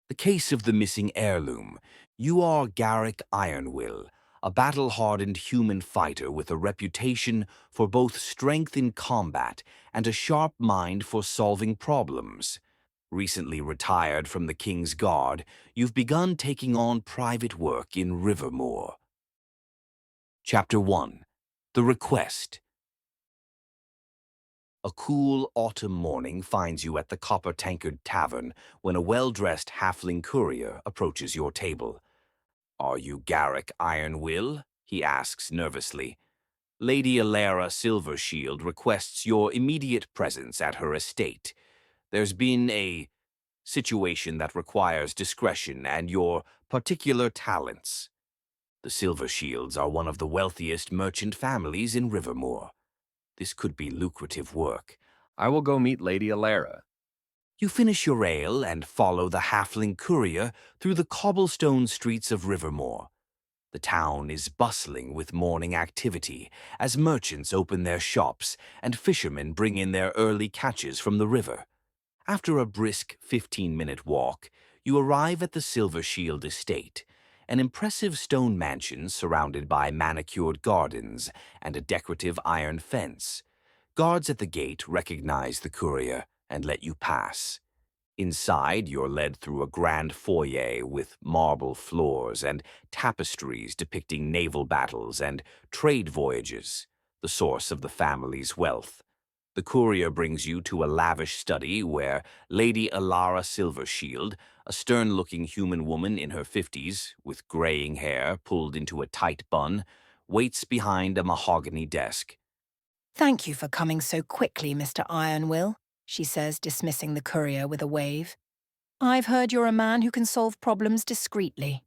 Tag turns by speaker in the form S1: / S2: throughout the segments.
S1: The case of the missing heirloom. You are Garrick Ironwill, a battle-hardened human fighter with a reputation for both strength in combat and a sharp mind for solving problems. Recently retired from the King's Guard, you've begun taking on private work in Rivermoor. Chapter 1. The Request. A cool autumn morning finds you at the Copper-Tankard Tavern when a well-dressed halfling courier approaches your table. "Are you Garrick Ironwill?" he asks nervously. "Lady Alara Silvershield requests your immediate presence at her estate. There's been a situation that requires discretion and your particular talents." The Silvershields are one of the wealthiest merchant families in Rivermoor. This could be lucrative work.
S2: I will go meet Lady Alara.
S1: You finish your ale and follow the halfling courier through the cobblestone streets of Rivermoor. The town is bustling with morning activity as merchants open their shops and fishermen bring in their early catches from the river. After a brisk 15-minute walk, you arrive at the Silvershield estate, an impressive stone mansion surrounded by manicured gardens and a decorative iron fence. Guards at the gate recognize the courier and let you pass. Inside, you're led through a grand foyer with marble floors and tapestries depicting naval battles and trade voyages, the source of the family's wealth. The courier brings you to a lavish study where Lady Alara Silvershield, a stern-looking human woman in her 50s, with graying hair pulled into a tight bun, waits behind a mahogany desk.
S3: "Thank you for coming so quickly, Mr. Ironwill," she says, dismissing the courier with a wave. "I've heard you're a man who can solve problems discreetly."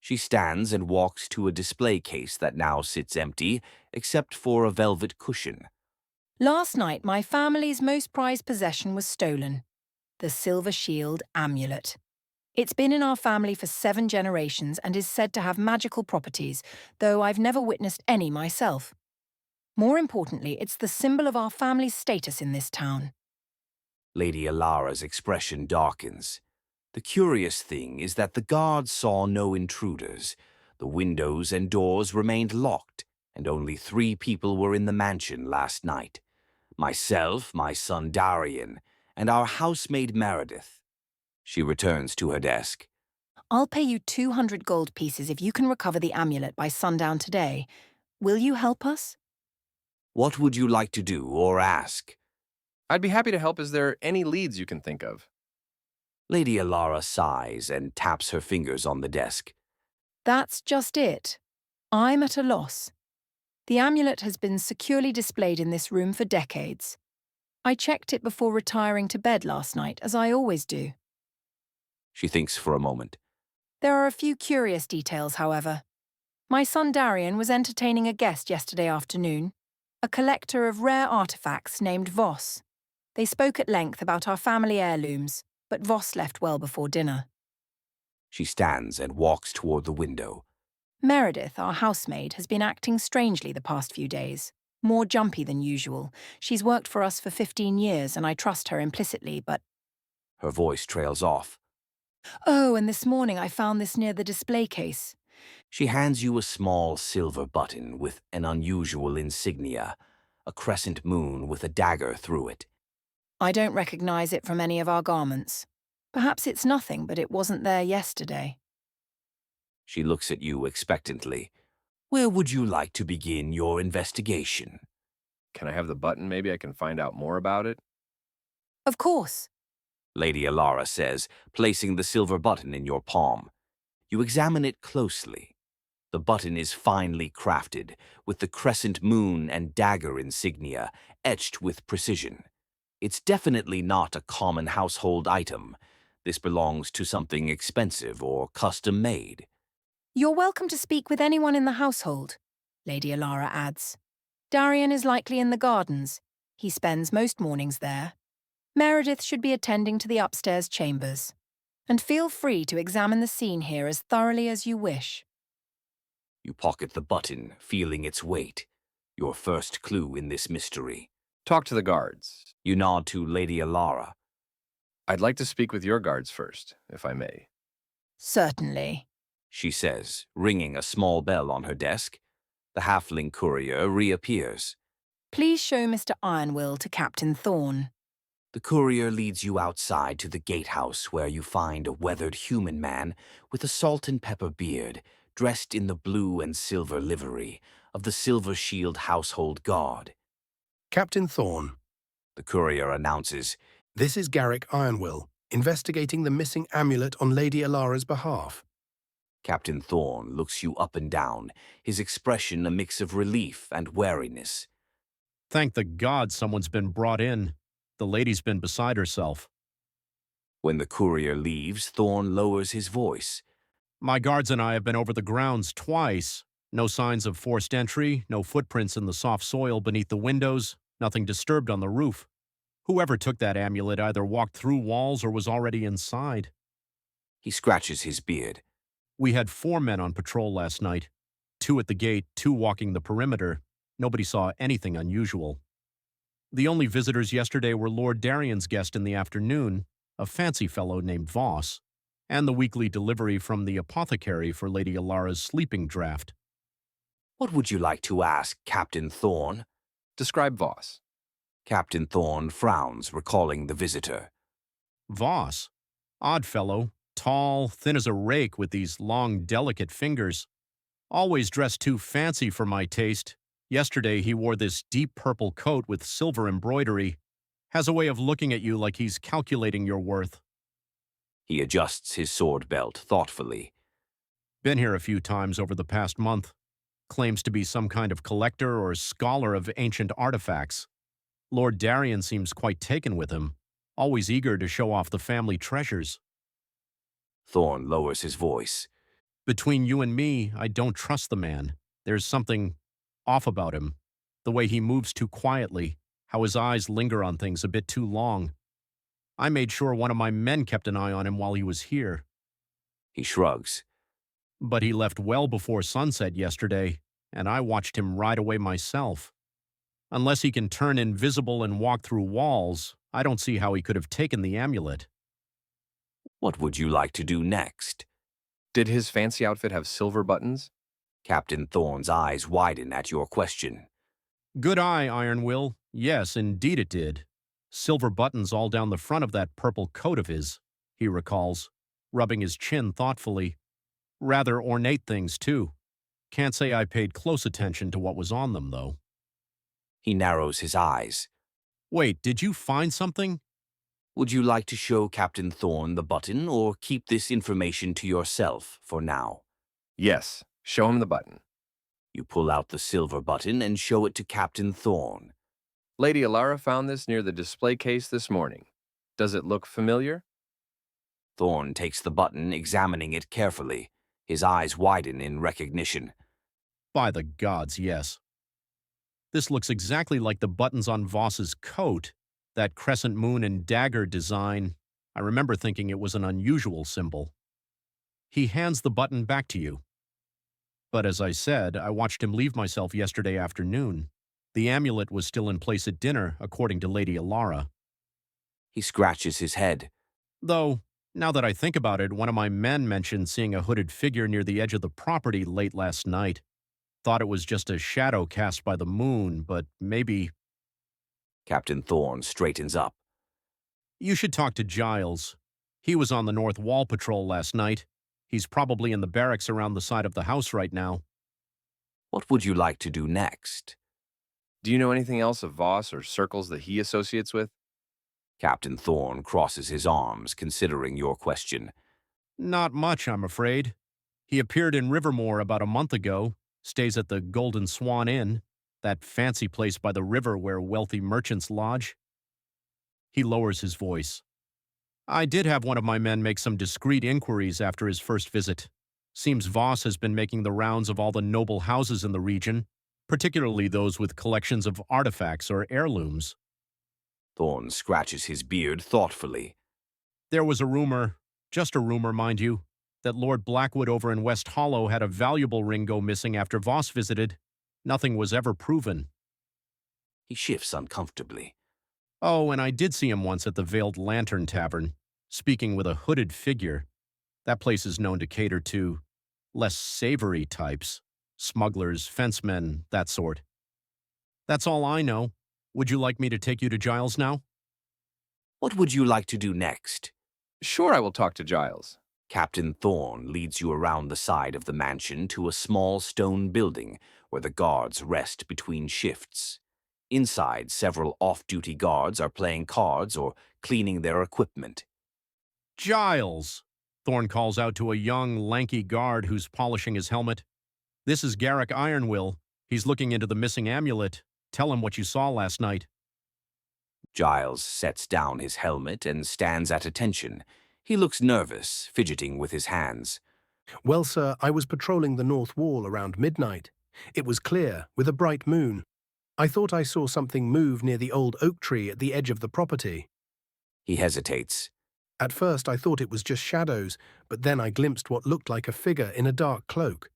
S1: She stands and walks to a display case that now sits empty, except for a velvet cushion.
S3: "Last night, my family's most prized possession was stolen. The Silvershield amulet. It's been in our family for 7 generations and is said to have magical properties, though I've never witnessed any myself. More importantly, it's the symbol of our family's status in this town."
S1: Lady Alara's expression darkens. The curious thing is that the guards saw no intruders. The windows and doors remained locked, and only 3 people were in the mansion last night. Myself, my son Darian, and our housemaid Meredith. She returns to her desk.
S3: "I'll pay you 200 gold pieces if you can recover the amulet by sundown today. Will you help us?"
S1: What would you like to do or ask?
S2: I'd be happy to help. Is there any leads you can think of?
S1: Lady Alara sighs and taps her fingers on the desk.
S3: "That's just it. I'm at a loss. The amulet has been securely displayed in this room for decades. I checked it before retiring to bed last night, as I always do.
S1: She thinks for a moment.
S3: There are a few curious details, however. My son Darian was entertaining a guest yesterday afternoon, a collector of rare artifacts named Voss. They spoke at length about our family heirlooms, but Voss left well before dinner.
S1: She stands and walks toward the window.
S3: Meredith, our housemaid, has been acting strangely the past few days, more jumpy than usual. She's worked for us for 15 years and I trust her implicitly, but...
S1: Her voice trails off.
S3: "Oh, and this morning I found this near the display case."
S1: She hands you a small silver button with an unusual insignia, a crescent moon with a dagger through it.
S3: "I don't recognize it from any of our garments. Perhaps it's nothing, but it wasn't there yesterday."
S1: She looks at you expectantly. Where would you like to begin your investigation?
S2: Can I have the button? Maybe I can find out more about it.
S3: "Of course."
S1: Lady Alara says, placing the silver button in your palm. You examine it closely. The button is finely crafted, with the crescent moon and dagger insignia etched with precision. It's definitely not a common household item. This belongs to something expensive or custom-made.
S3: "You're welcome to speak with anyone in the household," Lady Alara adds. "Darian is likely in the gardens. He spends most mornings there. Meredith should be attending to the upstairs chambers. And feel free to examine the scene here as thoroughly as you wish."
S1: You pocket the button, feeling its weight. Your first clue in this mystery.
S2: Talk to the guards.
S1: You nod to Lady Alara.
S2: I'd like to speak with your guards first, if I may.
S3: Certainly.
S1: she says, ringing a small bell on her desk. The halfling courier reappears.
S3: Please show Mr. Ironwill to Captain Thorne.
S1: The courier leads you outside to the gatehouse where you find a weathered human man with a salt and pepper beard, dressed in the blue and silver livery of the Silver Shield Household Guard.
S4: Captain Thorne,
S1: The courier announces.
S4: this is Garrick Ironwill, investigating the missing amulet on Lady Alara's behalf.
S1: Captain Thorne looks you up and down, his expression a mix of relief and wariness.
S5: Thank the gods someone's been brought in. The lady's been beside herself.
S1: When the courier leaves, Thorne lowers his voice.
S5: My guards and I have been over the grounds twice. No signs of forced entry, no footprints in the soft soil beneath the windows, nothing disturbed on the roof. Whoever took that amulet either walked through walls or was already inside.
S1: He scratches his beard.
S5: We had 4 men on patrol last night. 2 at the gate, 2 walking the perimeter. Nobody saw anything unusual. The only visitors yesterday were Lord Darien's guest in the afternoon, a fancy fellow named Voss, and the weekly delivery from the apothecary for Lady Alara's sleeping draught.
S1: What would you like to ask, Captain Thorne?
S2: Describe Voss.
S1: Captain Thorne frowns, recalling the visitor.
S5: Voss? Odd fellow, tall, thin as a rake with these long, delicate fingers. Always dressed too fancy for my taste. Yesterday he wore this deep purple coat with silver embroidery. Has a way of looking at you like he's calculating your worth.
S1: He adjusts his sword belt thoughtfully.
S5: Been here a few times over the past month. Claims to be some kind of collector or scholar of ancient artifacts. Lord Darien seems quite taken with him, always eager to show off the family treasures.
S1: Thorne lowers his voice.
S5: Between you and me, I don't trust the man. There's something off about him. The way he moves too quietly, how his eyes linger on things a bit too long. I made sure one of my men kept an eye on him while he was here.
S1: He shrugs.
S5: But he left well before sunset yesterday, and I watched him ride away myself. Unless he can turn invisible and walk through walls, I don't see how he could have taken the amulet.
S1: What would you like to do next?
S2: Did his fancy outfit have silver buttons?
S1: Captain Thorne's eyes widen at your question.
S5: Good eye, Ironwill. Yes, indeed it did. Silver buttons all down the front of that purple coat of his, he recalls, rubbing his chin thoughtfully. Rather ornate things, too. Can't say I paid close attention to what was on them, though.
S1: He narrows his eyes.
S5: Wait, did you find something?
S1: Would you like to show Captain Thorne the button or keep this information to yourself for now?
S2: Yes. Show him the button.
S1: You pull out the silver button and show it to Captain Thorne.
S2: Lady Alara found this near the display case this morning. Does it look familiar?
S1: Thorne takes the button, examining it carefully. His eyes widen in recognition.
S5: By the gods, yes. This looks exactly like the buttons on Voss's coat, that crescent moon and dagger design. I remember thinking it was an unusual symbol. He hands the button back to you. But as I said, I watched him leave myself yesterday afternoon. The amulet was still in place at dinner, according to Lady Alara.
S1: He scratches his head.
S5: Though, now that I think about it, one of my men mentioned seeing a hooded figure near the edge of the property late last night. Thought it was just a shadow cast by the moon, but maybe...
S1: Captain Thorne straightens up.
S5: You should talk to Giles. He was on the North Wall patrol last night. He's probably in the barracks around the side of the house right now.
S1: What would you like to do next?
S2: Do you know anything else of Voss or circles that he associates with?
S1: Captain Thorne crosses his arms, considering your question.
S5: Not much, I'm afraid. He appeared in Rivermore about a month ago, stays at the Golden Swan Inn, that fancy place by the river where wealthy merchants lodge. He lowers his voice. I did have one of my men make some discreet inquiries after his first visit. Seems Voss has been making the rounds of all the noble houses in the region, particularly those with collections of artifacts or heirlooms.
S1: Thorne scratches his beard thoughtfully.
S5: There was a rumor, just a rumor, mind you, that Lord Blackwood over in West Hollow had a valuable ring go missing after Voss visited. Nothing was ever proven.
S1: He shifts uncomfortably.
S5: Oh, and I did see him once at the Veiled Lantern Tavern. speaking with a hooded figure. That place is known to cater to less savory types, smugglers, fencemen, that sort. That's all I know. Would you like me to take you to Giles now?
S1: What would you like to do next?
S2: Sure, I will talk to Giles.
S1: Captain Thorne leads you around the side of the mansion to a small stone building where the guards rest between shifts. Inside, several off-duty guards are playing cards or cleaning their equipment.
S5: Giles! Thorne calls out to a young, lanky guard who's polishing his helmet. This is Garrick Ironwill. He's looking into the missing amulet. Tell him what you saw last night.
S1: Giles sets down his helmet and stands at attention. He looks nervous, fidgeting with his hands.
S4: Well, sir, I was patrolling the north wall around midnight. It was clear, with a bright moon. I thought I saw something move near the old oak tree at the edge of the property.
S1: He hesitates.
S4: At first I thought it was just shadows, but then I glimpsed what looked like a figure in a dark cloak.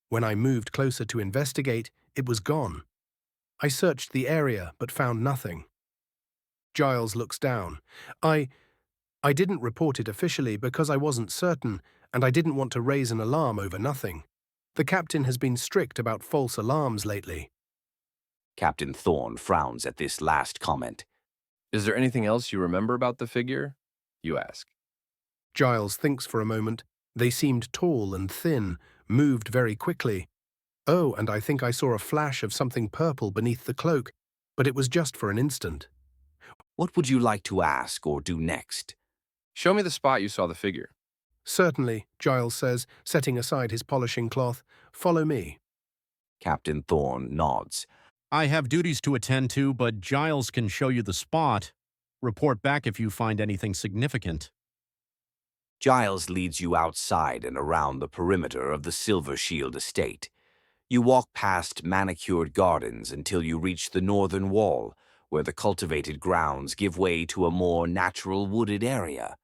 S4: When I moved closer to investigate, it was gone. I searched the area, but found nothing. Giles looks down. I didn't report it officially because I wasn't certain, and I didn't want to raise an alarm over nothing. The captain has been strict about false alarms lately.
S1: Captain Thorne frowns at this last comment.
S2: Is there anything else you remember about the figure? You ask.
S4: Giles thinks for a moment. They seemed tall and thin, moved very quickly. Oh, and I think I saw a flash of something purple beneath the cloak, but it was just for an instant.
S1: What would you like to ask or do next?
S2: Show me the spot you saw the figure.
S4: Certainly, Giles says, setting aside his polishing cloth. Follow me.
S1: Captain Thorne nods.
S5: I have duties to attend to, but Giles can show you the spot. Report back if you find anything significant.
S1: Giles leads you outside and around the perimeter of the Silver Shield estate. You walk past manicured gardens until you reach the northern wall, where the cultivated grounds give way to a more natural wooded area.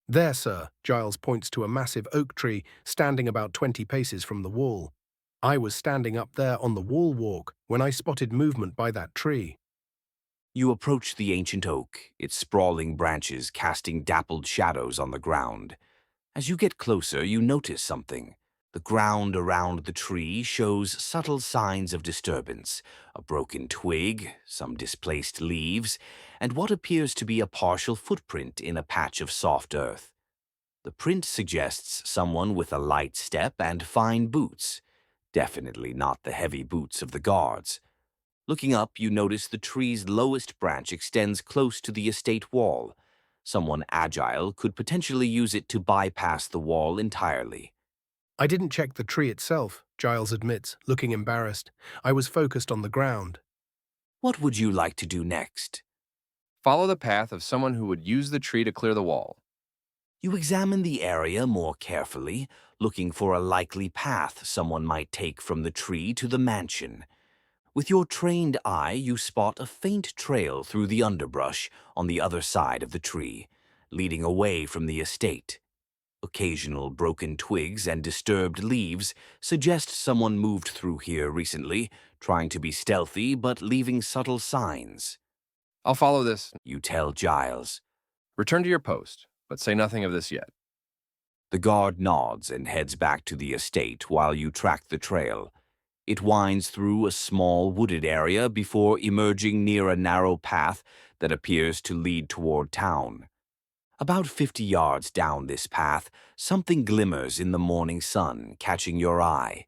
S4: There, sir, Giles points to a massive oak tree standing about 20 paces from the wall. I was standing up there on the wall walk when I spotted movement by that tree.
S1: You approach the ancient oak, its sprawling branches casting dappled shadows on the ground. As you get closer, you notice something. The ground around the tree shows subtle signs of disturbance, a broken twig, some displaced leaves, and what appears to be a partial footprint in a patch of soft earth. The print suggests someone with a light step and fine boots, definitely not the heavy boots of the guards. Looking up, you notice the tree's lowest branch extends close to the estate wall. Someone agile could potentially use it to bypass the wall entirely.
S4: I didn't check the tree itself, Giles admits, looking embarrassed. I was focused on the ground.
S1: What would you like to do next?
S2: Follow the path of someone who would use the tree to clear the wall.
S1: You examine the area more carefully, looking for a likely path someone might take from the tree to the mansion. With your trained eye, you spot a faint trail through the underbrush on the other side of the tree, leading away from the estate. Occasional broken twigs and disturbed leaves suggest someone moved through here recently, trying to be stealthy but leaving subtle signs.
S2: I'll follow this.
S1: You tell Giles.
S2: Return to your post, but say nothing of this yet.
S1: The guard nods and heads back to the estate while you track the trail. It winds through a small wooded area before emerging near a narrow path that appears to lead toward town. About 50 yards down this path, something glimmers in the morning sun, catching your eye.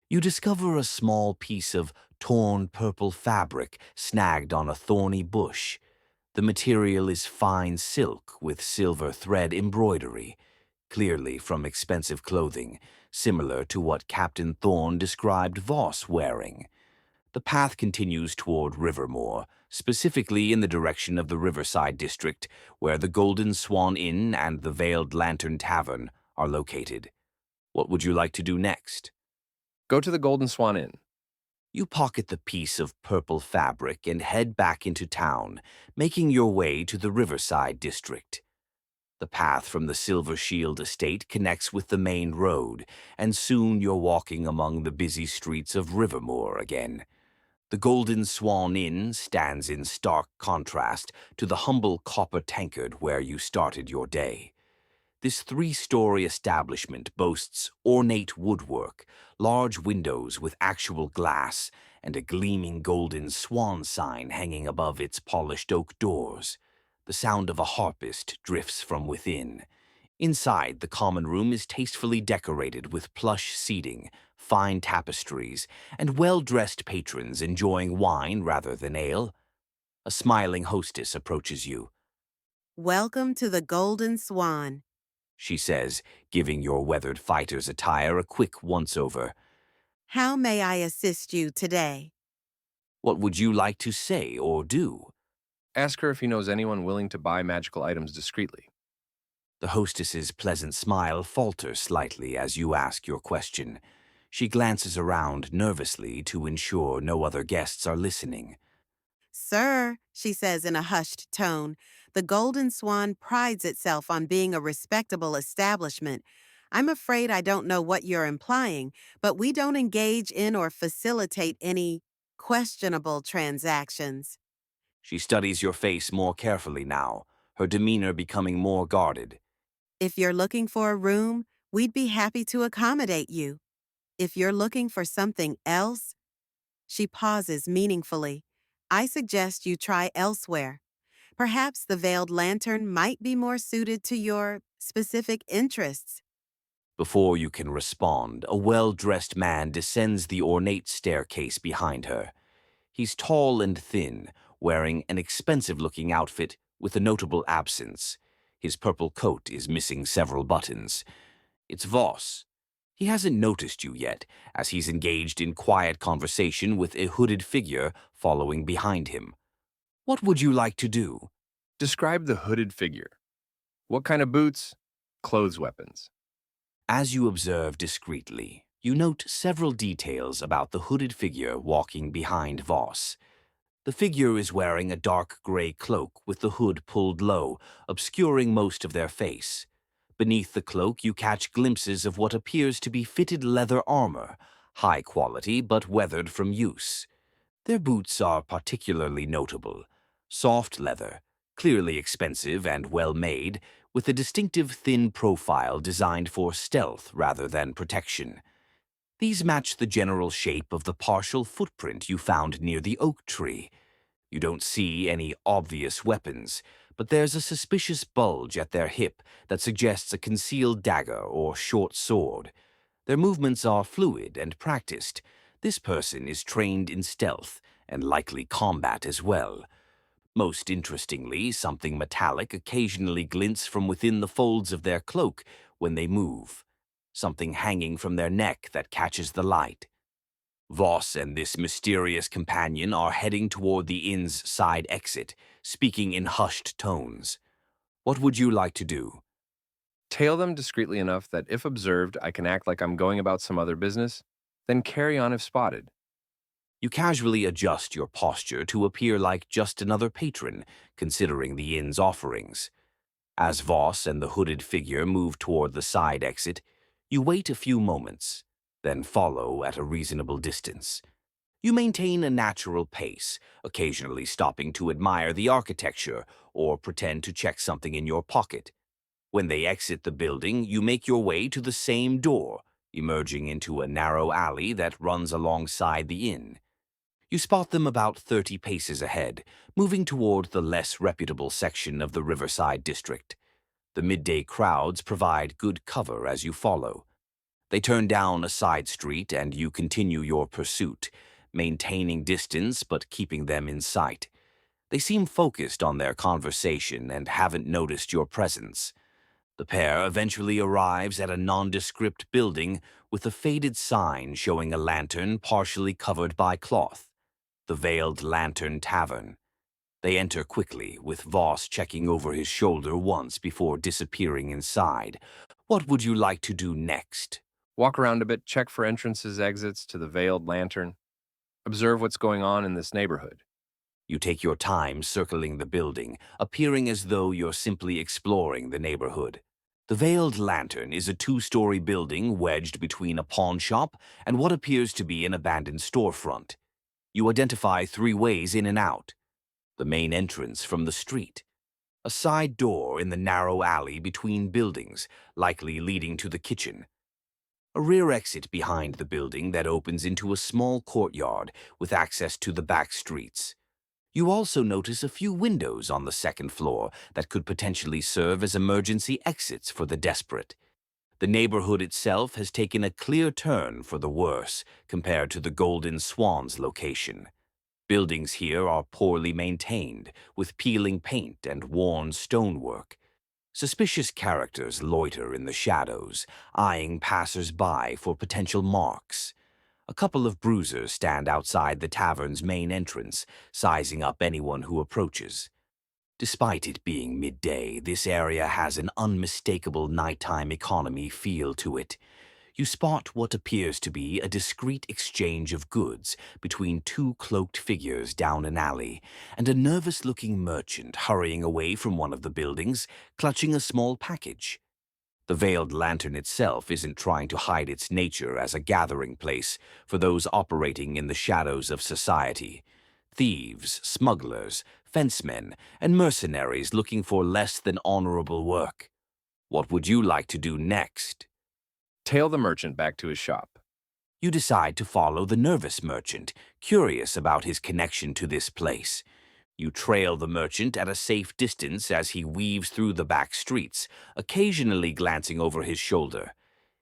S1: You discover a small piece of torn purple fabric snagged on a thorny bush. The material is fine silk with silver thread embroidery, clearly from expensive clothing, similar to what Captain Thorne described Voss wearing. The path continues toward Rivermoor, specifically in the direction of the Riverside District, where the Golden Swan Inn and the Veiled Lantern Tavern are located. What would you like to do next?
S2: Go to the Golden Swan Inn.
S1: You pocket the piece of purple fabric and head back into town, making your way to the Riverside District. The path from the Silver Shield estate connects with the main road, and soon you're walking among the busy streets of Rivermoor again. The Golden Swan Inn stands in stark contrast to the humble copper tankard where you started your day. This three-story establishment boasts ornate woodwork, large windows with actual glass, and a gleaming golden swan sign hanging above its polished oak doors. The sound of a harpist drifts from within. Inside, the common room is tastefully decorated with plush seating, fine tapestries, and well-dressed patrons enjoying wine rather than ale. A smiling hostess approaches you.
S6: Welcome to the Golden Swan.
S1: She says, giving your weathered fighter's attire a quick once-over.
S6: How may I assist you today?
S1: What would you like to say or do?
S2: Ask her if he knows anyone willing to buy magical items discreetly.
S1: The hostess's pleasant smile falters slightly as you ask your question. She glances around nervously to ensure no other guests are listening.
S6: Sir, she says in a hushed tone, the Golden Swan prides itself on being a respectable establishment. I'm afraid I don't know what you're implying, but we don't engage in or facilitate any questionable transactions.
S1: She studies your face more carefully now, her demeanor becoming more guarded.
S6: If you're looking for a room, we'd be happy to accommodate you. If you're looking for something else, she pauses meaningfully. I suggest you try elsewhere. Perhaps the Veiled Lantern might be more suited to your specific interests.
S1: Before you can respond, a well-dressed man descends the ornate staircase behind her. He's tall and thin, wearing an expensive-looking outfit with a notable absence. His purple coat is missing several buttons. It's Voss. He hasn't noticed you yet, as he's engaged in quiet conversation with a hooded figure following behind him. What would you like to do?
S2: Describe the hooded figure. What kind of boots? Clothes weapons.
S1: As you observe discreetly, you note several details about the hooded figure walking behind Voss. The figure is wearing a dark gray cloak with the hood pulled low, obscuring most of their face. Beneath the cloak, you catch glimpses of what appears to be fitted leather armor, high quality but weathered from use. Their boots are particularly notable. Soft leather, clearly expensive and well-made, with a distinctive thin profile designed for stealth rather than protection. These match the general shape of the partial footprint you found near the oak tree. You don't see any obvious weapons, but there's a suspicious bulge at their hip that suggests a concealed dagger or short sword. Their movements are fluid and practiced. This person is trained in stealth and likely combat as well. Most interestingly, something metallic occasionally glints from within the folds of their cloak when they move. Something hanging from their neck that catches the light. Voss and this mysterious companion are heading toward the inn's side exit, speaking in hushed tones. What would you like to do?
S2: Tail them discreetly enough that if observed, I can act like I'm going about some other business, then carry on if spotted.
S1: You casually adjust your posture to appear like just another patron, considering the inn's offerings. As Voss and the hooded figure move toward the side exit, you wait a few moments, then follow at a reasonable distance. You maintain a natural pace, occasionally stopping to admire the architecture or pretend to check something in your pocket. When they exit the building, you make your way to the same door, emerging into a narrow alley that runs alongside the inn. You spot them about 30 paces ahead, moving toward the less reputable section of the Riverside district. The midday crowds provide good cover as you follow. They turn down a side street and you continue your pursuit, maintaining distance but keeping them in sight. They seem focused on their conversation and haven't noticed your presence. The pair eventually arrives at a nondescript building with a faded sign showing a lantern partially covered by cloth. The Veiled Lantern Tavern. They enter quickly, with Voss checking over his shoulder once before disappearing inside. What would you like to do next?
S2: Walk around a bit, check for entrances, exits to the Veiled Lantern. Observe what's going on in this neighborhood.
S1: You take your time circling the building, appearing as though you're simply exploring the neighborhood. The Veiled Lantern is a two-story building wedged between a pawn shop and what appears to be an abandoned storefront. You identify 3 ways in and out. The main entrance from the street. A side door in the narrow alley between buildings, likely leading to the kitchen. A rear exit behind the building that opens into a small courtyard with access to the back streets. You also notice a few windows on the second floor that could potentially serve as emergency exits for the desperate. The neighborhood itself has taken a clear turn for the worse compared to the Golden Swan's location. Buildings here are poorly maintained, with peeling paint and worn stonework. Suspicious characters loiter in the shadows, eyeing passers-by for potential marks. A couple of bruisers stand outside the tavern's main entrance, sizing up anyone who approaches. Despite it being midday, this area has an unmistakable nighttime economy feel to it. You spot what appears to be a discreet exchange of goods between 2 cloaked figures down an alley, and a nervous-looking merchant hurrying away from one of the buildings, clutching a small package. The veiled lantern itself isn't trying to hide its nature as a gathering place for those operating in the shadows of society. Thieves, smugglers, fencemen, and mercenaries looking for less than honorable work. What would you like to do next?
S2: Tail the merchant back to his shop.
S1: You decide to follow the nervous merchant, curious about his connection to this place. You trail the merchant at a safe distance as he weaves through the back streets, occasionally glancing over his shoulder.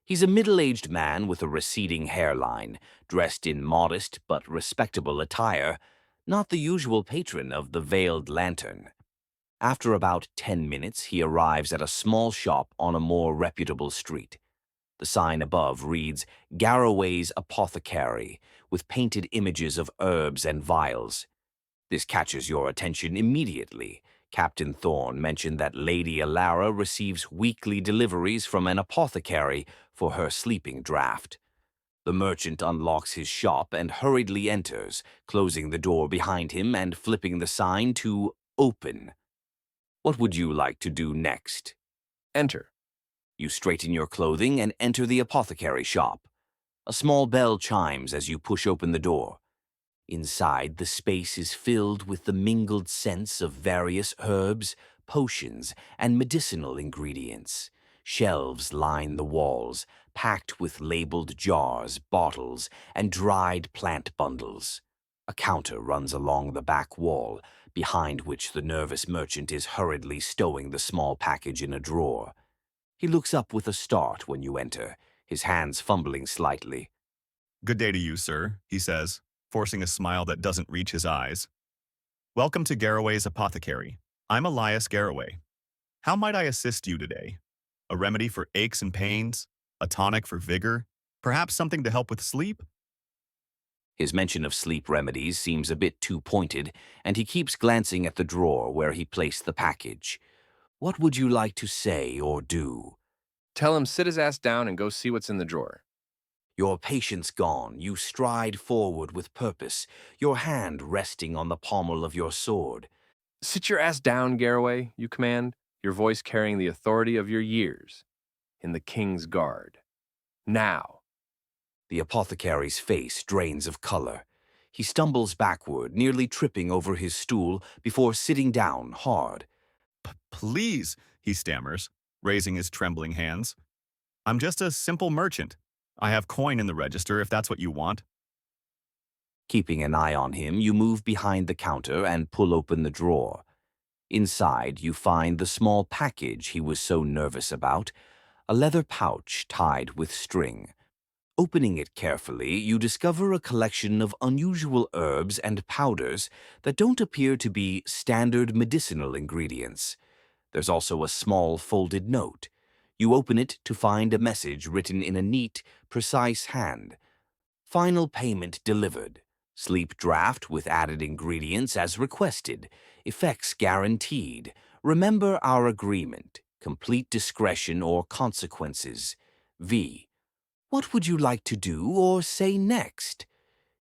S1: He's a middle-aged man with a receding hairline, dressed in modest but respectable attire, not the usual patron of the Veiled Lantern. After about 10 minutes, he arrives at a small shop on a more reputable street. The sign above reads, Garraway's Apothecary, with painted images of herbs and vials. This catches your attention immediately. Captain Thorne mentioned that Lady Alara receives weekly deliveries from an apothecary for her sleeping draught. The merchant unlocks his shop and hurriedly enters, closing the door behind him and flipping the sign to Open. What would you like to do next?
S2: Enter.
S1: You straighten your clothing and enter the apothecary shop. A small bell chimes as you push open the door. Inside, the space is filled with the mingled scents of various herbs, potions, and medicinal ingredients. Shelves line the walls, packed with labeled jars, bottles, and dried plant bundles. A counter runs along the back wall, behind which the nervous merchant is hurriedly stowing the small package in a drawer. He looks up with a start when you enter, his hands fumbling slightly.
S7: "Good day to you, sir," he says, forcing a smile that doesn't reach his eyes. "Welcome to Garraway's Apothecary. I'm Elias Garraway. How might I assist you today? A remedy for aches and pains? A tonic for vigor? Perhaps something to help with sleep?"
S1: His mention of sleep remedies seems a bit too pointed, and he keeps glancing at the drawer where he placed the package. What would you like to say or do?
S2: Tell him sit his ass down and go see what's in the drawer.
S1: Your patience gone, you stride forward with purpose, your hand resting on the pommel of your sword.
S2: Sit your ass down, Garraway, you command, your voice carrying the authority of your years. In the King's Guard. Now.
S1: The apothecary's face drains of color. He stumbles backward, nearly tripping over his stool before sitting down hard.
S7: "Please," he stammers, raising his trembling hands. "I'm just a simple merchant. I have coin in the register if that's what you want."
S1: Keeping an eye on him, you move behind the counter and pull open the drawer. Inside, you find the small package he was so nervous about, a leather pouch tied with string. Opening it carefully, you discover a collection of unusual herbs and powders that don't appear to be standard medicinal ingredients. There's also a small folded note. You open it to find a message written in a neat, precise hand. Final payment delivered. Sleep draft with added ingredients as requested. Effects guaranteed. Remember our agreement. Complete discretion or consequences. V. What would you like to do or say next?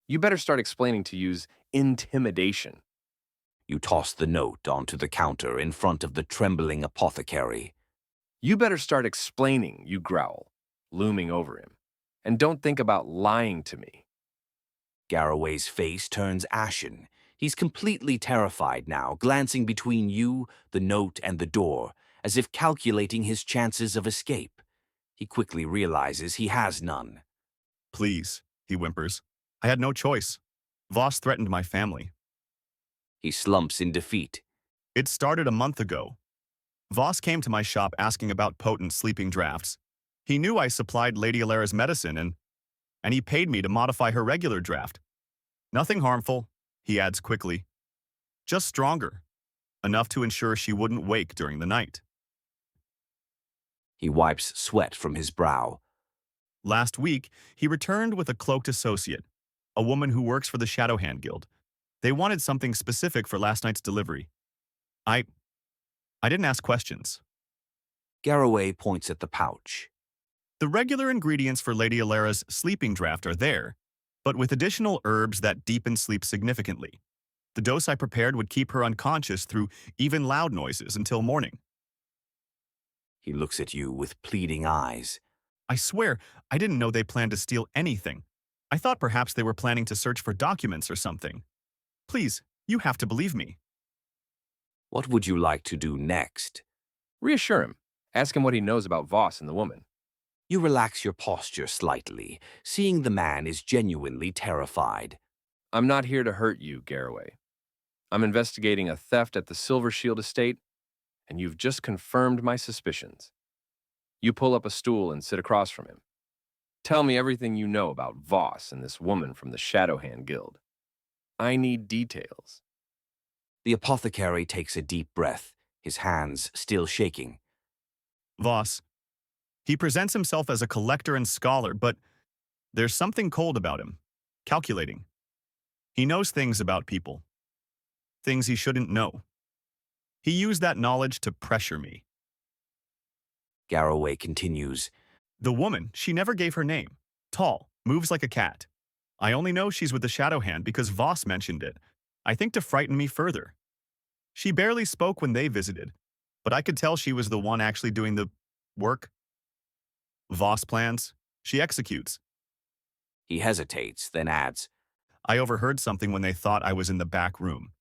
S2: You better start explaining to use intimidation.
S1: You toss the note onto the counter in front of the trembling apothecary.
S2: You better start explaining, you growl, looming over him. And don't think about lying to me.
S1: Garraway's face turns ashen. He's completely terrified now, glancing between you, the note, and the door, as if calculating his chances of escape. He quickly realizes he has none.
S7: Please, he whimpers. I had no choice. Voss threatened my family.
S1: He slumps in defeat.
S7: It started a month ago. Voss came to my shop asking about potent sleeping drafts. He knew I supplied Lady Alara's medicine and he paid me to modify her regular draft. Nothing harmful, he adds quickly. Just stronger. Enough to ensure she wouldn't wake during the night.
S1: He wipes sweat from his brow.
S7: Last week, he returned with a cloaked associate, a woman who works for the Shadowhand Guild. They wanted something specific for last night's delivery. I didn't ask questions.
S1: Garraway points at the pouch.
S7: The regular ingredients for Lady Alara's sleeping draft are there, but with additional herbs that deepen sleep significantly. The dose I prepared would keep her unconscious through even loud noises until morning.
S1: He looks at you with pleading eyes.
S7: I swear, I didn't know they planned to steal anything. I thought perhaps they were planning to search for documents or something. Please, you have to believe me.
S1: What would you like to do next?
S2: Reassure him. Ask him what he knows about Voss and the woman.
S1: You relax your posture slightly, seeing the man is genuinely terrified.
S2: I'm not here to hurt you, Garraway. I'm investigating a theft at the Silver Shield estate, and you've just confirmed my suspicions. You pull up a stool and sit across from him. Tell me everything you know about Voss and this woman from the Shadowhand Guild. I need details.
S1: The apothecary takes a deep breath, his hands still shaking.
S7: Voss. He presents himself as a collector and scholar, but there's something cold about him. Calculating. He knows things about people. Things he shouldn't know. He used that knowledge to pressure me.
S1: Garraway continues.
S7: The woman, she never gave her name. Tall, moves like a cat. I only know she's with the Shadowhand because Voss mentioned it. I think to frighten me further. She barely spoke when they visited, but I could tell she was the one actually doing the work. Voss plans, she executes.
S1: He hesitates, then adds,
S7: I overheard something when they thought I was in the back room.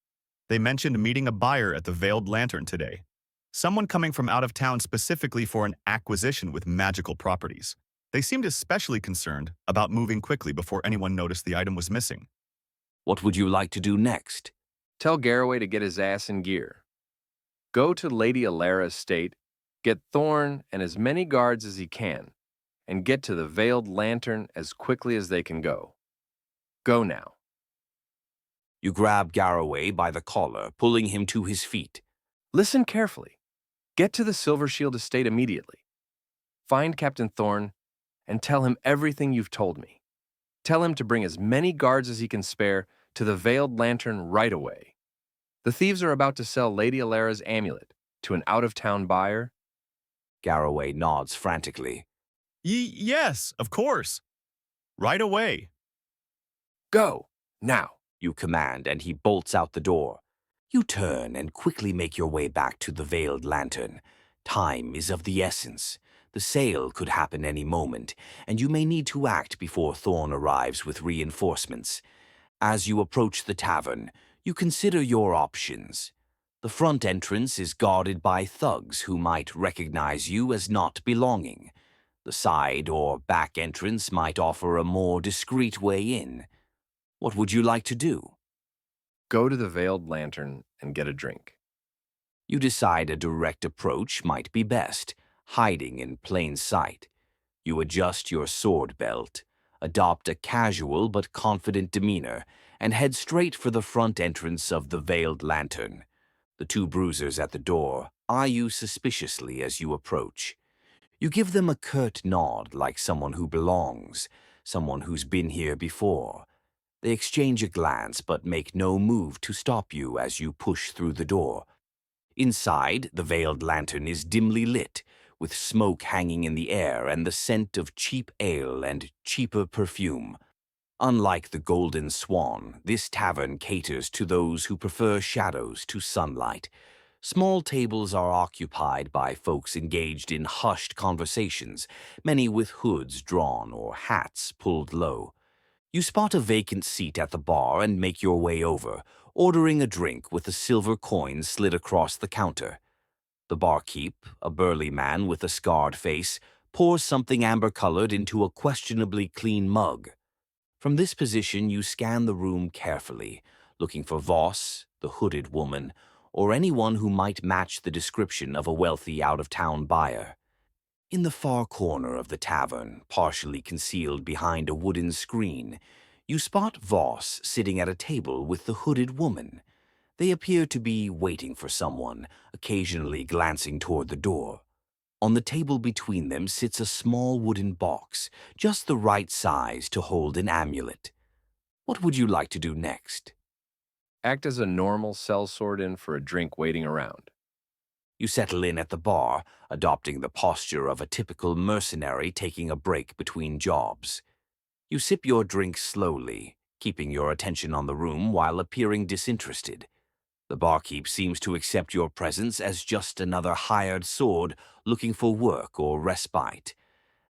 S7: They mentioned meeting a buyer at the Veiled Lantern today. Someone coming from out of town specifically for an acquisition with magical properties. They seemed especially concerned about moving quickly before anyone noticed the item was missing.
S1: What would you like to do next?
S2: Tell Garraway to get his ass in gear. Go to Lady Alara's estate, get Thorn and as many guards as he can, and get to the Veiled Lantern as quickly as they can go. Go now.
S1: You grab Garraway by the collar, pulling him to his feet.
S2: Listen carefully. Get to the Silver Shield estate immediately. Find Captain Thorn and tell him everything you've told me. Tell him to bring as many guards as he can spare to the Veiled Lantern right away. The thieves are about to sell Lady Alara's amulet to an out-of-town buyer.
S1: Garraway nods frantically.
S7: Yes, of course. Right away.
S2: Go, now.
S1: You command, and he bolts out the door. You turn and quickly make your way back to the Veiled Lantern. Time is of the essence. The sale could happen any moment, and you may need to act before Thorn arrives with reinforcements. As you approach the tavern, you consider your options. The front entrance is guarded by thugs who might recognize you as not belonging. The side or back entrance might offer a more discreet way in. What would you like to do?
S2: Go to the Veiled Lantern and get a drink.
S1: You decide a direct approach might be best, hiding in plain sight. You adjust your sword belt, adopt a casual but confident demeanor, and head straight for the front entrance of the Veiled Lantern. The two bruisers at the door eye you suspiciously as you approach. You give them a curt nod like someone who belongs, someone who's been here before. They exchange a glance but make no move to stop you as you push through the door. Inside, the Veiled Lantern is dimly lit, with smoke hanging in the air and the scent of cheap ale and cheaper perfume. Unlike the Golden Swan, this tavern caters to those who prefer shadows to sunlight. Small tables are occupied by folks engaged in hushed conversations, many with hoods drawn or hats pulled low. You spot a vacant seat at the bar and make your way over, ordering a drink with a silver coin slid across the counter. The barkeep, a burly man with a scarred face, pours something amber-colored into a questionably clean mug. From this position, you scan the room carefully, looking for Voss, the hooded woman, or anyone who might match the description of a wealthy out-of-town buyer. In the far corner of the tavern, partially concealed behind a wooden screen, you spot Voss sitting at a table with the hooded woman. They appear to be waiting for someone, occasionally glancing toward the door. On the table between them sits a small wooden box, just the right size to hold an amulet. What would you like to do next?
S2: Act as a normal sellsword in for a drink waiting around.
S1: You settle in at the bar, adopting the posture of a typical mercenary taking a break between jobs. You sip your drink slowly, keeping your attention on the room while appearing disinterested. The barkeep seems to accept your presence as just another hired sword looking for work or respite.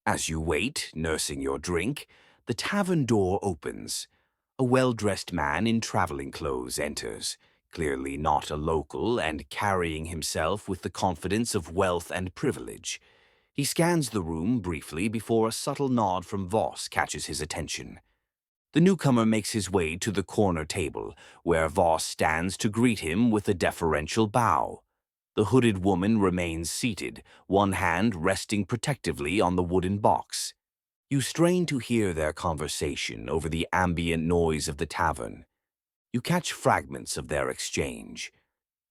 S1: As you wait, nursing your drink, the tavern door opens. A well-dressed man in traveling clothes enters, clearly not a local and carrying himself with the confidence of wealth and privilege. He scans the room briefly before a subtle nod from Voss catches his attention. The newcomer makes his way to the corner table, where Voss stands to greet him with a deferential bow. The hooded woman remains seated, one hand resting protectively on the wooden box. You strain to hear their conversation over the ambient noise of the tavern. You catch fragments of their exchange.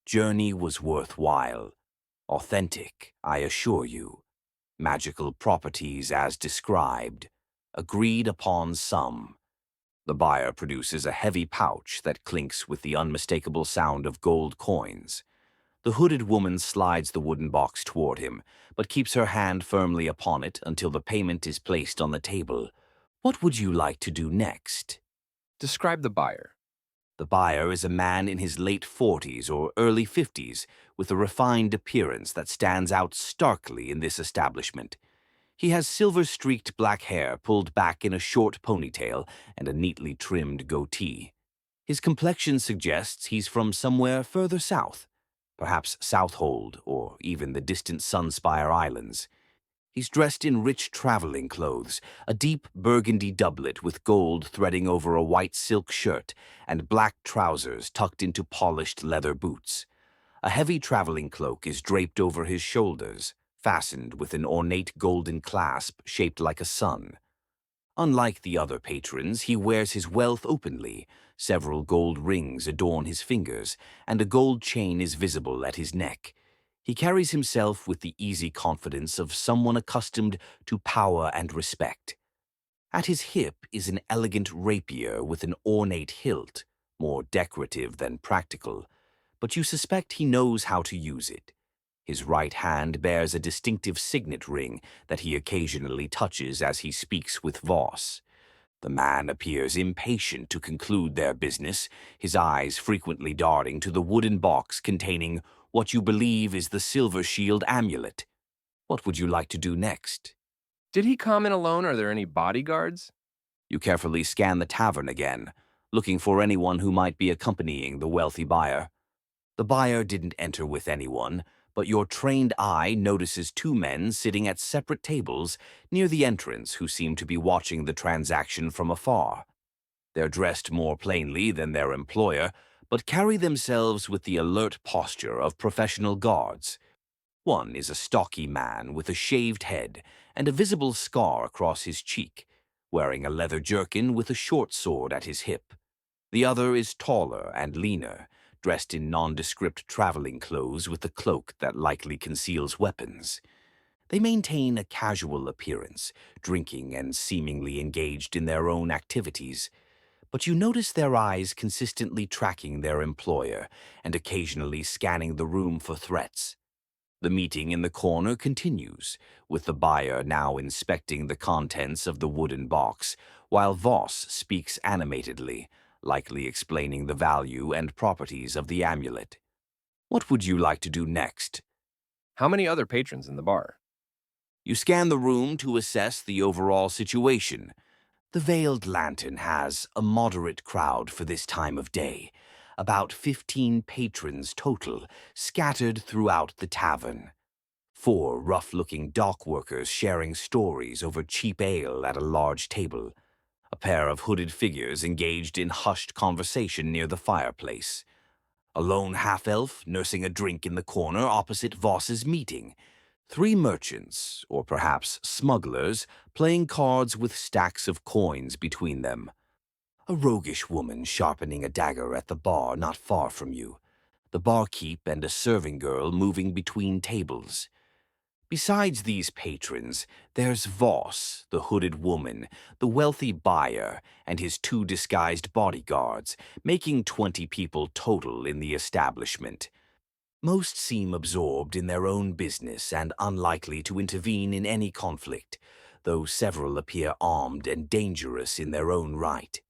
S1: Journey was worthwhile. Authentic, I assure you. Magical properties as described. Agreed upon some. The buyer produces a heavy pouch that clinks with the unmistakable sound of gold coins. The hooded woman slides the wooden box toward him, but keeps her hand firmly upon it until the payment is placed on the table. What would you like to do next?
S2: Describe the buyer.
S1: The buyer is a man in his late 40s or early 50s, with a refined appearance that stands out starkly in this establishment. He has silver-streaked black hair pulled back in a short ponytail and a neatly trimmed goatee. His complexion suggests he's from somewhere further south, perhaps Southold or even the distant Sunspire Islands. He's dressed in rich traveling clothes, a deep burgundy doublet with gold threading over a white silk shirt and black trousers tucked into polished leather boots. A heavy traveling cloak is draped over his shoulders, fastened with an ornate golden clasp shaped like a sun. Unlike the other patrons, he wears his wealth openly. Several gold rings adorn his fingers, and a gold chain is visible at his neck. He carries himself with the easy confidence of someone accustomed to power and respect. At his hip is an elegant rapier with an ornate hilt, more decorative than practical, but you suspect he knows how to use it. His right hand bears a distinctive signet ring that he occasionally touches as he speaks with Voss. The man appears impatient to conclude their business, his eyes frequently darting to the wooden box containing what you believe is the Silver Shield amulet. What would you like to do next?
S2: Did he come in alone? Are there any bodyguards?
S1: You carefully scan the tavern again, looking for anyone who might be accompanying the wealthy buyer. The buyer didn't enter with anyone, but your trained eye notices two men sitting at separate tables near the entrance who seem to be watching the transaction from afar. They're dressed more plainly than their employer, but carry themselves with the alert posture of professional guards. One is a stocky man with a shaved head and a visible scar across his cheek, wearing a leather jerkin with a short sword at his hip. The other is taller and leaner, dressed in nondescript traveling clothes with a cloak that likely conceals weapons. They maintain a casual appearance, drinking and seemingly engaged in their own activities, but you notice their eyes consistently tracking their employer and occasionally scanning the room for threats. The meeting in the corner continues, with the buyer now inspecting the contents of the wooden box, while Voss speaks animatedly, likely explaining the value and properties of the amulet. What would you like to do next?
S2: How many other patrons in the bar?
S1: You scan the room to assess the overall situation. The Veiled Lantern has a moderate crowd for this time of day, about 15 patrons total, scattered throughout the tavern. 4 rough-looking dock workers sharing stories over cheap ale at a large table. A pair of hooded figures engaged in hushed conversation near the fireplace. A lone half-elf nursing a drink in the corner opposite Voss's meeting. 3 merchants, or perhaps smugglers, playing cards with stacks of coins between them. A roguish woman sharpening a dagger at the bar not far from you. The barkeep and a serving girl moving between tables. Besides these patrons, there's Voss, the hooded woman, the wealthy buyer, and his 2 disguised bodyguards, making 20 people total in the establishment. Most seem absorbed in their own business and unlikely to intervene in any conflict, though several appear armed and dangerous in their own right.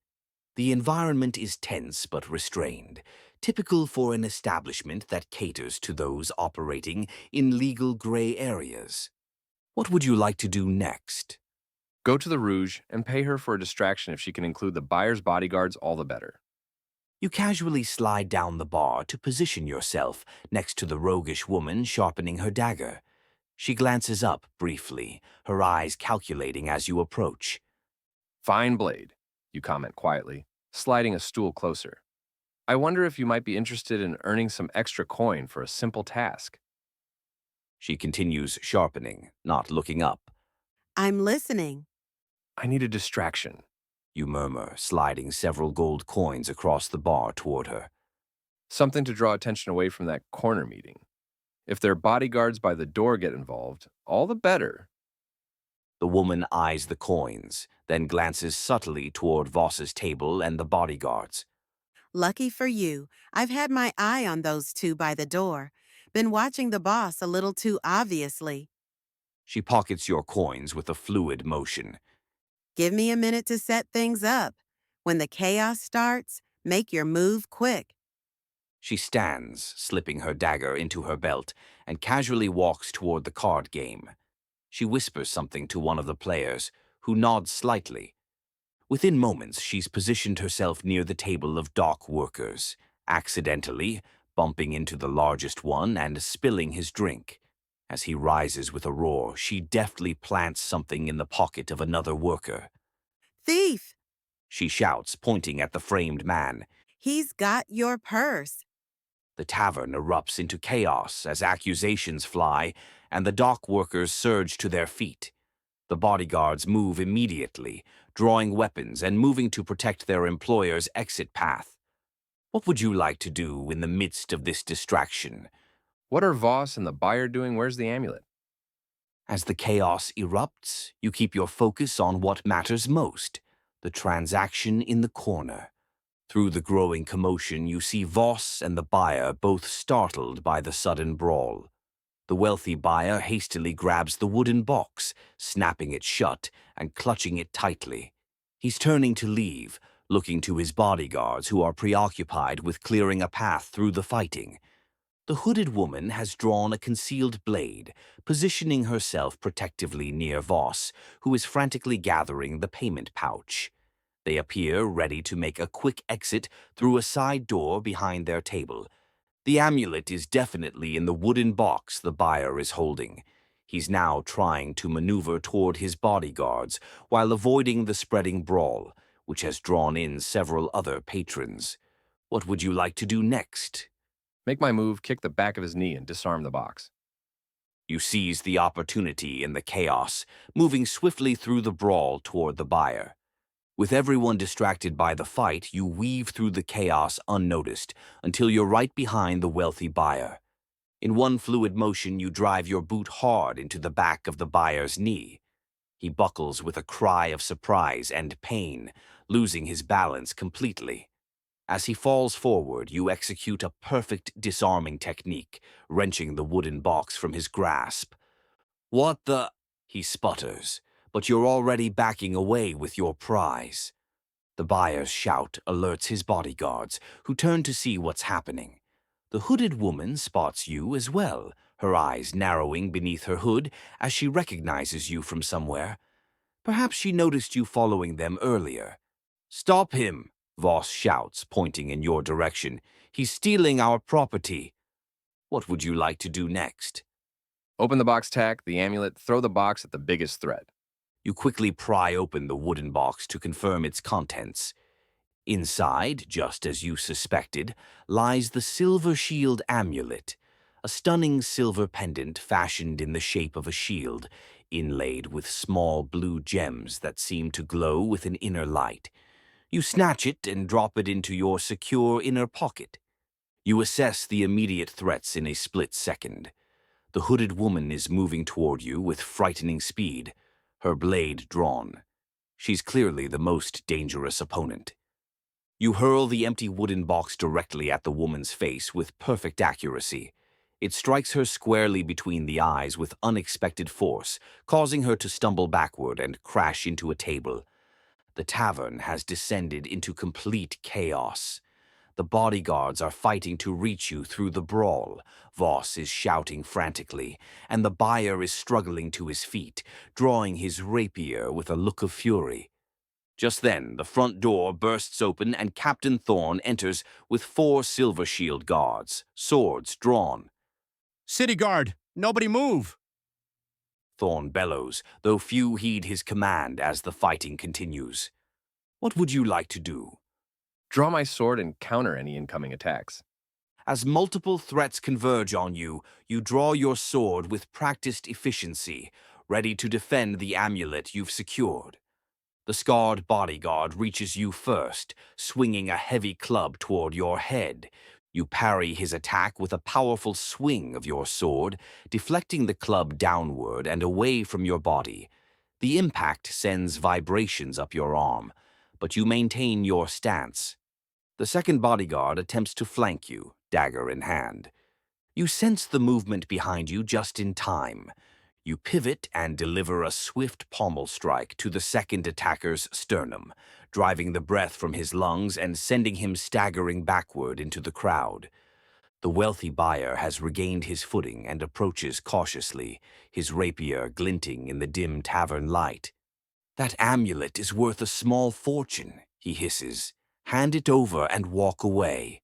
S1: The environment is tense but restrained, typical for an establishment that caters to those operating in legal gray areas. What would you like to do next?
S2: Go to the Rouge and pay her for a distraction. If she can include the buyer's bodyguards, all the better.
S1: You casually slide down the bar to position yourself next to the roguish woman sharpening her dagger. She glances up briefly, her eyes calculating as you approach.
S2: Fine blade, you comment quietly, sliding a stool closer. I wonder if you might be interested in earning some extra coin for a simple task.
S1: She continues sharpening, not looking up.
S6: I'm listening.
S2: I need a distraction.
S1: You murmur, sliding several gold coins across the bar toward her.
S2: Something to draw attention away from that corner meeting. If their bodyguards by the door get involved, all the better.
S1: The woman eyes the coins, then glances subtly toward Voss's table and the bodyguards.
S6: Lucky for you, I've had my eye on those 2 by the door. Been watching the boss a little too obviously.
S1: She pockets your coins with a fluid motion.
S6: Give me a minute to set things up. When the chaos starts, make your move quick.
S1: She stands, slipping her dagger into her belt, and casually walks toward the card game. She whispers something to one of the players, who nods slightly. Within moments, she's positioned herself near the table of dock workers, accidentally bumping into the largest one and spilling his drink. As he rises with a roar, she deftly plants something in the pocket of another worker.
S6: Thief!
S1: She shouts, pointing at the framed man.
S6: He's got your purse.
S1: The tavern erupts into chaos as accusations fly, and the dock workers surge to their feet. The bodyguards move immediately, drawing weapons and moving to protect their employer's exit path. What would you like to do in the midst of this distraction?
S2: What are Voss and the buyer doing? Where's the amulet?
S1: As the chaos erupts, you keep your focus on what matters most, the transaction in the corner. Through the growing commotion, you see Voss and the buyer both startled by the sudden brawl. The wealthy buyer hastily grabs the wooden box, snapping it shut and clutching it tightly. He's turning to leave, looking to his bodyguards who are preoccupied with clearing a path through the fighting. The hooded woman has drawn a concealed blade, positioning herself protectively near Voss, who is frantically gathering the payment pouch. They appear ready to make a quick exit through a side door behind their table. The amulet is definitely in the wooden box the buyer is holding. He's now trying to maneuver toward his bodyguards while avoiding the spreading brawl, which has drawn in several other patrons. What would you like to do next?
S2: Make my move, kick the back of his knee, and disarm the box.
S1: You seize the opportunity in the chaos, moving swiftly through the brawl toward the buyer. With everyone distracted by the fight, you weave through the chaos unnoticed until you're right behind the wealthy buyer. In one fluid motion, you drive your boot hard into the back of the buyer's knee. He buckles with a cry of surprise and pain, losing his balance completely. As he falls forward, you execute a perfect disarming technique, wrenching the wooden box from his grasp. "What the?" he sputters, but you're already backing away with your prize. The buyer's shout alerts his bodyguards, who turn to see what's happening. The hooded woman spots you as well, her eyes narrowing beneath her hood as she recognizes you from somewhere. Perhaps she noticed you following them earlier. Stop him, Voss shouts, pointing in your direction. He's stealing our property. What would you like to do next?
S2: Open the box tack, the amulet, throw the box at the biggest threat.
S1: You quickly pry open the wooden box to confirm its contents. Inside, just as you suspected, lies the silver shield amulet, a stunning silver pendant fashioned in the shape of a shield, inlaid with small blue gems that seem to glow with an inner light. You snatch it and drop it into your secure inner pocket. You assess the immediate threats in a split second. The hooded woman is moving toward you with frightening speed, her blade drawn. She's clearly the most dangerous opponent. You hurl the empty wooden box directly at the woman's face with perfect accuracy. It strikes her squarely between the eyes with unexpected force, causing her to stumble backward and crash into a table. The tavern has descended into complete chaos. The bodyguards are fighting to reach you through the brawl. Voss is shouting frantically, and the buyer is struggling to his feet, drawing his rapier with a look of fury. Just then, the front door bursts open and Captain Thorn enters with 4 Silver Shield guards, swords drawn.
S5: City guard, nobody move!
S1: Thorn bellows, though few heed his command as the fighting continues. What would you like to do?
S2: Draw my sword and counter any incoming attacks.
S1: As multiple threats converge on you, you draw your sword with practiced efficiency, ready to defend the amulet you've secured. The scarred bodyguard reaches you first, swinging a heavy club toward your head. You parry his attack with a powerful swing of your sword, deflecting the club downward and away from your body. The impact sends vibrations up your arm, but you maintain your stance. The second bodyguard attempts to flank you, dagger in hand. You sense the movement behind you just in time. You pivot and deliver a swift pommel strike to the second attacker's sternum, driving the breath from his lungs and sending him staggering backward into the crowd. The wealthy buyer has regained his footing and approaches cautiously, his rapier glinting in the dim tavern light. "That amulet is worth a small fortune," he hisses. "Hand it over and walk away."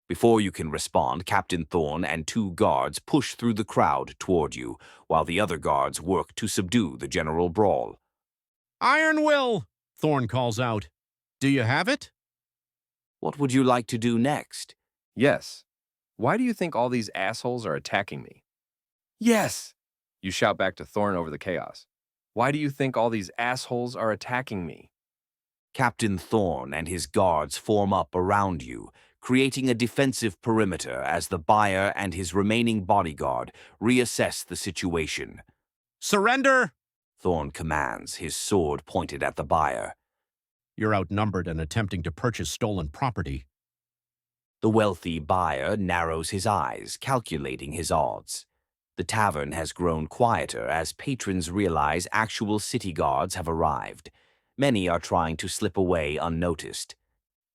S1: Before you can respond, Captain Thorn and 2 guards push through the crowd toward you, while the other guards work to subdue the general brawl.
S5: Iron Will, Thorn calls out. Do you have it?
S1: What would you like to do next?
S2: Yes. Why do you think all these assholes are attacking me? Yes! You shout back to Thorn over the chaos. Why do you think all these assholes are attacking me?
S1: Captain Thorn and his guards form up around you, creating a defensive perimeter as the buyer and his remaining bodyguard reassess the situation.
S5: Surrender!
S1: Thorn commands, his sword pointed at the buyer.
S5: You're outnumbered and attempting to purchase stolen property.
S1: The wealthy buyer narrows his eyes, calculating his odds. The tavern has grown quieter as patrons realize actual city guards have arrived. Many are trying to slip away unnoticed.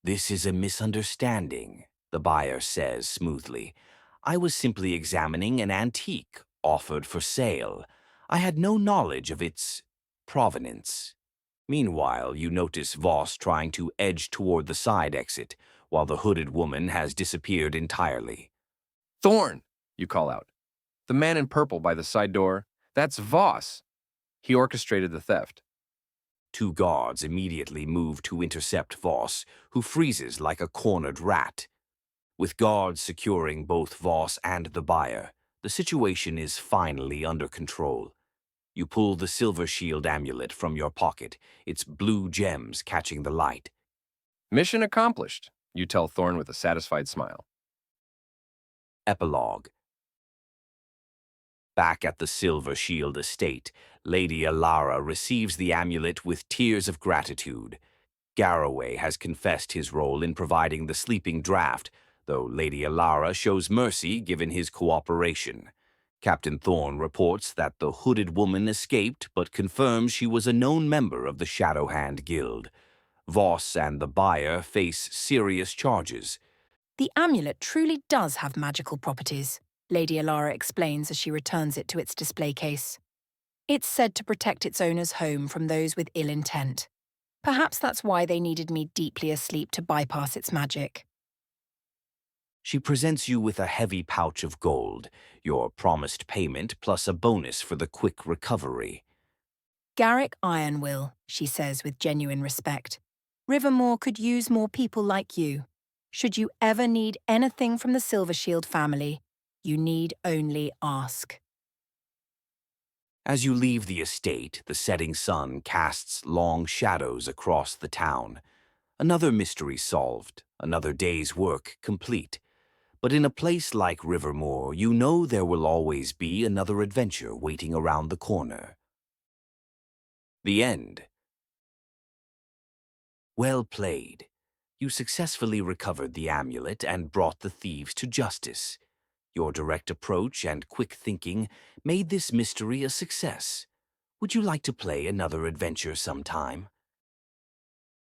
S1: "This is a misunderstanding," the buyer says smoothly. "I was simply examining an antique offered for sale. I had no knowledge of its provenance." Meanwhile, you notice Voss trying to edge toward the side exit, while the hooded woman has disappeared entirely.
S2: Thorn! You call out. The man in purple by the side door, that's Voss. He orchestrated the theft.
S1: 2 guards immediately move to intercept Voss, who freezes like a cornered rat. With guards securing both Voss and the buyer, the situation is finally under control. You pull the Silver Shield amulet from your pocket, its blue gems catching the light.
S2: Mission accomplished, you tell Thorn with a satisfied smile.
S1: Epilogue. Back at the Silver Shield estate, Lady Alara receives the amulet with tears of gratitude. Garraway has confessed his role in providing the sleeping draft, though Lady Alara shows mercy given his cooperation. Captain Thorn reports that the hooded woman escaped, but confirms she was a known member of the Shadowhand Guild. Voss and the buyer face serious charges.
S3: The amulet truly does have magical properties, Lady Alara explains as she returns it to its display case. It's said to protect its owner's home from those with ill intent. Perhaps that's why they needed me deeply asleep to bypass its magic.
S1: She presents you with a heavy pouch of gold, your promised payment plus a bonus for the quick recovery.
S3: Garrick Ironwill, she says with genuine respect. Rivermore could use more people like you. Should you ever need anything from the Silvershield family, you need only ask.
S1: As you leave the estate, the setting sun casts long shadows across the town. Another mystery solved, another day's work complete. But in a place like Rivermore, you know there will always be another adventure waiting around the corner. The end. Well played. You successfully recovered the amulet and brought the thieves to justice. Your direct approach and quick thinking made this mystery a success. Would you like to play another adventure sometime?